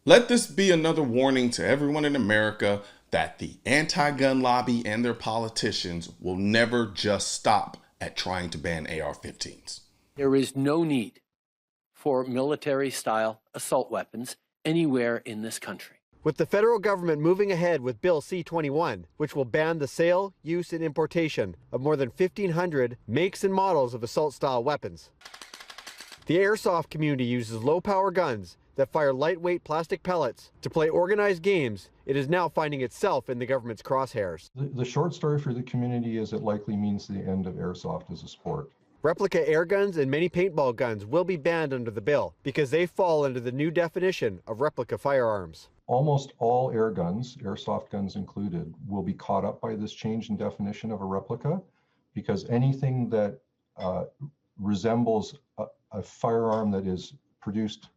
Let this be another warning to everyone in America that the anti-gun lobby and their politicians will never just stop at trying to ban AR-15s. There is no need for military-style assault weapons anywhere in this country. With the federal government moving ahead with Bill C-21, which will ban the sale, use, and importation of more than 1,500 makes and models of assault-style weapons. The airsoft community uses low-power guns that fire lightweight plastic pellets to play organized games. It is now finding itself in the government's crosshairs. The short story for the community is it likely means the end of airsoft as a sport. Replica air guns and many paintball guns will be banned under the bill because they fall under the new definition of replica firearms. Almost all air guns, airsoft guns included, will be caught up by this change in definition of a replica, because anything that resembles a firearm that is produced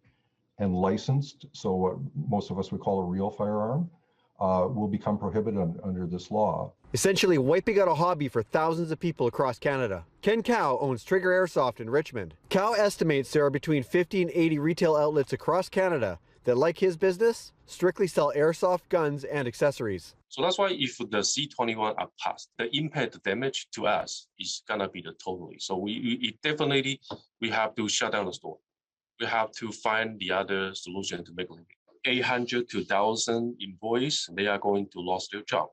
and licensed, so what most of us would call a real firearm, will become prohibited under this law. Essentially wiping out a hobby for thousands of people across Canada. Ken Cow owns Trigger Airsoft in Richmond. Cow estimates there are between 50 and 80 retail outlets across Canada that, like his business, strictly sell airsoft guns and accessories. So that's why if the C21 are passed, the impact damage to us is gonna be the totally. So we definitely have to shut down the store. We have to find the other solution to make a living. 800 to 1,000 employees, they are going to lose their job.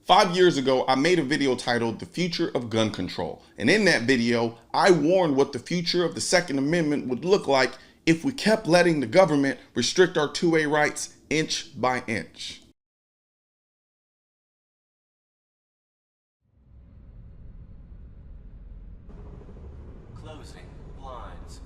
5 years ago, I made a video titled The Future of Gun Control. And in that video, I warned what the future of the Second Amendment would look like if we kept letting the government restrict our 2A rights inch by inch. Closing blinds.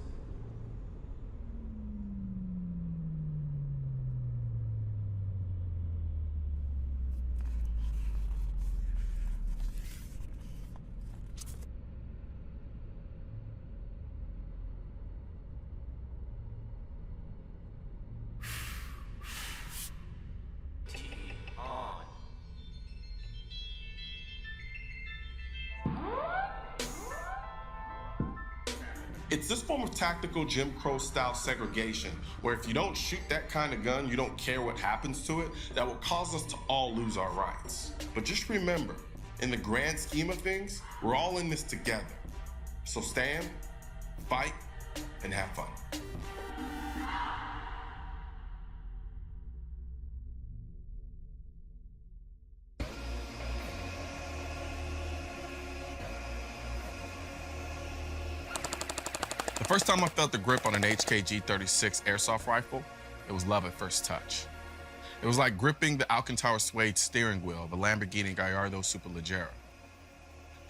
It's this form of tactical Jim Crow style segregation where if you don't shoot that kind of gun, you don't care what happens to it, that will cause us to all lose our rights. But just remember, in the grand scheme of things, we're all in this together. So stand, fight, and have fun. The first time I felt the grip on an HKG-36 airsoft rifle, it was love at first touch. It was like gripping the Alcantara suede steering wheel of a Lamborghini Gallardo Superleggera.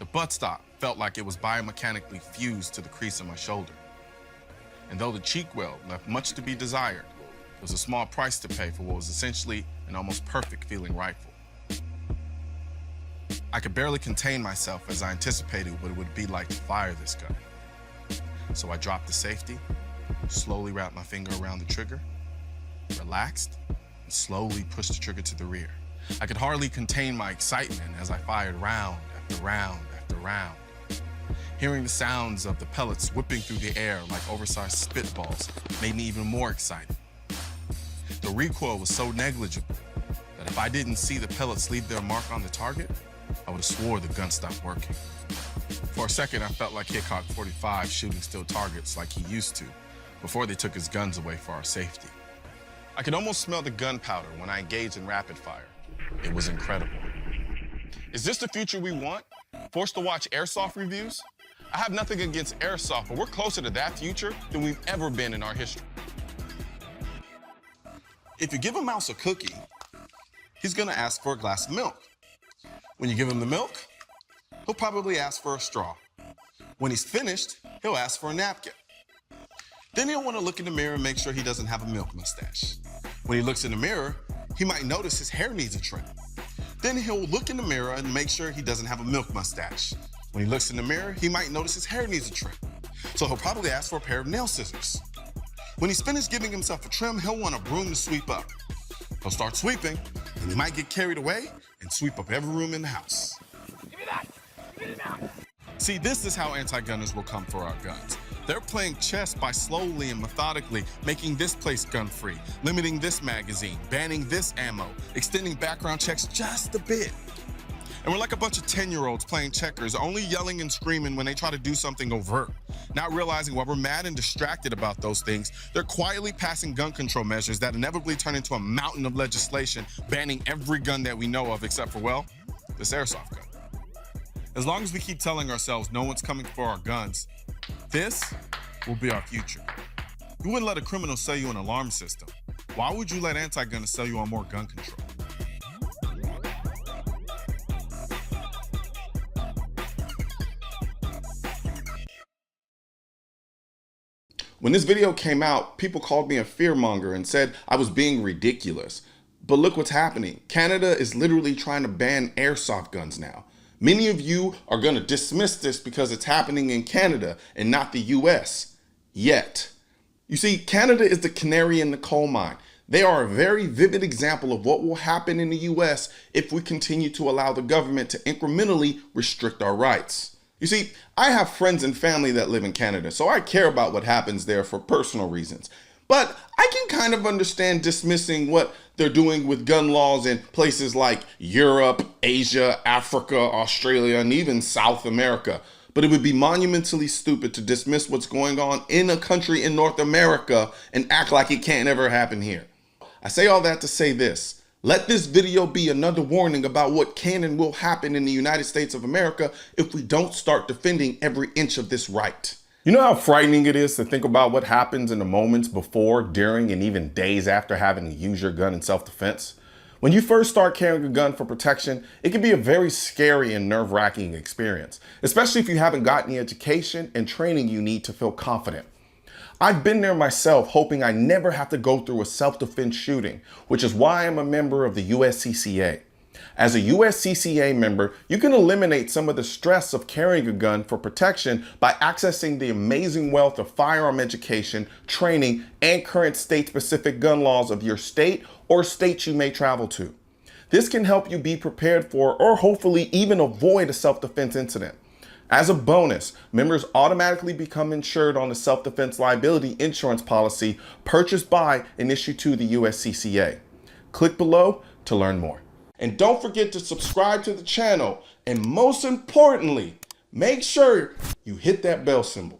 The buttstock felt like it was biomechanically fused to the crease of my shoulder. And though the cheek well left much to be desired, there was a small price to pay for what was essentially an almost perfect feeling rifle. I could barely contain myself as I anticipated what it would be like to fire this gun. So I dropped the safety, slowly wrapped my finger around the trigger, relaxed, and slowly pushed the trigger to the rear. I could hardly contain my excitement as I fired round after round after round. Hearing the sounds of the pellets whipping through the air like oversized spitballs made me even more excited. The recoil was so negligible that if I didn't see the pellets leave their mark on the target, I would have swore the gun stopped working. For a second, I felt like Hickok 45 shooting still targets like he used to before they took his guns away for our safety. I could almost smell the gunpowder when I engaged in rapid fire. It was incredible. Is this the future we want? Forced to watch airsoft reviews? I have nothing against airsoft, but we're closer to that future than we've ever been in our history. If you give a mouse a cookie, he's gonna ask for a glass of milk. When you give him the milk, he'll probably ask for a straw. When he's finished, he'll ask for a napkin. Then he'll want to look in the mirror and make sure he doesn't have a milk mustache. When he looks in the mirror, he might notice his hair needs a trim. Then he'll look in the mirror and make sure he doesn't have a milk mustache. When he looks in the mirror, he might notice his hair needs a trim. So he'll probably ask for a pair of nail scissors. When he's finished giving himself a trim, he'll want a broom to sweep up. He'll start sweeping, and he might get carried away and sweep up every room in the house. Give me that! Give me that! See, this is how anti-gunners will come for our guns. They're playing chess by slowly and methodically making this place gun-free, limiting this magazine, banning this ammo, extending background checks just a bit. And we're like a bunch of 10-year-olds playing checkers, only yelling and screaming when they try to do something overt. Not realizing while we're mad and distracted about those things, they're quietly passing gun control measures that inevitably turn into a mountain of legislation banning every gun that we know of except for, well, this airsoft gun. As long as we keep telling ourselves no one's coming for our guns, this will be our future. You wouldn't let a criminal sell you an alarm system. Why would you let anti-gunners sell you on more gun control? When this video came out, people called me a fear-monger and said I was being ridiculous. But look what's happening. Canada is literally trying to ban airsoft guns now. Many of you are going to dismiss this because it's happening in Canada and not the US. Yet. You see, Canada is the canary in the coal mine. They are a very vivid example of what will happen in the US if we continue to allow the government to incrementally restrict our rights. You see, I have friends and family that live in Canada, so I care about what happens there for personal reasons. But I can kind of understand dismissing what they're doing with gun laws in places like Europe, Asia, Africa, Australia, and even South America. But it would be monumentally stupid to dismiss what's going on in a country in North America and act like it can't ever happen here. I say all that to say this. Let this video be another warning about what can and will happen in the United States of America if we don't start defending every inch of this right. You know how frightening it is to think about what happens in the moments before, during, and even days after having to use your gun in self-defense? When you first start carrying a gun for protection, it can be a very scary and nerve-wracking experience, especially if you haven't gotten the education and training you need to feel confident. I've been there myself, hoping I never have to go through a self-defense shooting, which is why I'm a member of the USCCA. As a USCCA member, you can eliminate some of the stress of carrying a gun for protection by accessing the amazing wealth of firearm education, training, and current state-specific gun laws of your state or states you may travel to. This can help you be prepared for or hopefully even avoid a self-defense incident. As a bonus, members automatically become insured on the self-defense liability insurance policy purchased by and issued to the USCCA. Click below to learn more. And don't forget to subscribe to the channel, and most importantly, make sure you hit that bell symbol.